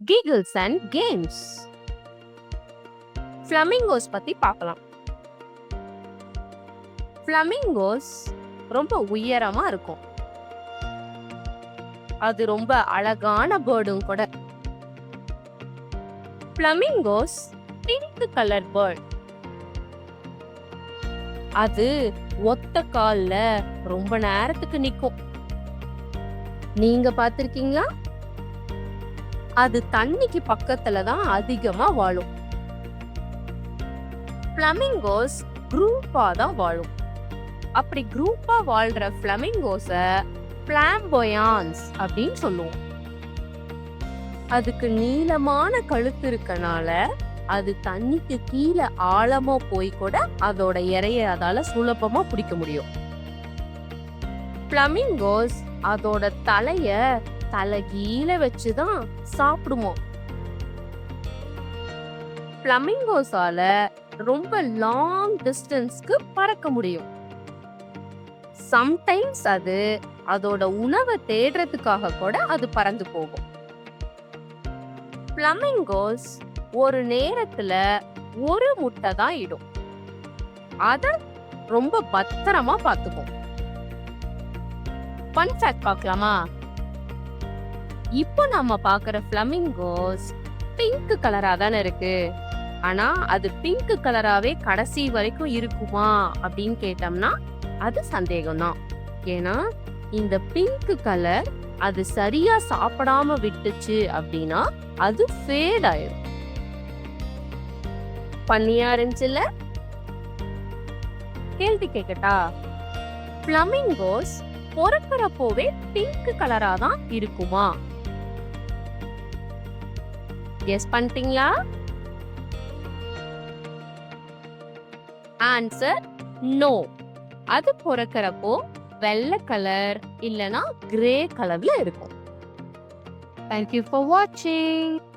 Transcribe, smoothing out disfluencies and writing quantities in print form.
giggles and games. Flamingos பத்தி பார்க்கலாம். Flamingos ரொம்ப உயரமா இருக்கும். அது ரொம்ப அழகான பேர்டும் கூட. Flamingos pink colour bird. அது ஒத்த கால்ல ரொம்ப நேரத்துக்கு நிக்கும். நீங்க பார்த்திருக்கீங்களா? அது தண்ணிக்கு பக்கத்துல தான் அதிகமா வாழும். Flamingos குரூப்பா தான் வாழும். அப்படி குரூப்பா வாழ்ற Flamingos ஃபிளாம்போயான்ஸ் அப்படின்னு சொல்லுவோம். அதுக்கு நீளமான கழுத்து இருக்கனால அது தண்ணிக்கு கீழே ஆழமா போய் கூட அதோட இரையை அதால சுலபமா பிடிக்க முடியும். Flamingos அதோட தலைய தலைகீழ வச்சுதான் சாப்பிடுமோ. Flamingosaல ரொம்ப லாங் டிஸ்டன்ஸ்க்கு பறக்க முடியும். சம்டைம்ஸ் அது அதோட உணவை தேடுறதுக்காக கூட அது பறந்து போகும். Flamingos ஒரு நேரத்துல ஒரு முட்டை தான் இடும். அத ரொம்ப பத்திரமா பார்த்துக்கும். ஃபன் ஃபேக்ட் பார்க்கலாமா? இப்போ நம்ம பார்க்குற Flamingos பிங்க் கலரா தானே இருக்கு. ஆனா அது பிங்க் கலராவே கடைசி வரைக்கும் இருக்குமா அப்படின்னு கேட்டோம்னா அது சந்தேகம்தான். ஏன்னா இந்த பிங்க் கலர் அது சரியா சாப்பிடாம விட்டுச்சு அப்படின்னா அது ஃபேட் ஆயிடும். பண்ணியா இருந்துச்சுல? கேள்வி கேட்கட்டா? Flamingos பொறக்கிறப்போவே பிங்க் கலரா தான் இருக்குமா? கெஸ் பண்ணிட்டீங்களா? Answer no. அது பொறக்கிறப்போ வெள்ளை கலர் இல்லனா கிரே கலர்ல இருக்கும். Thank you for watching.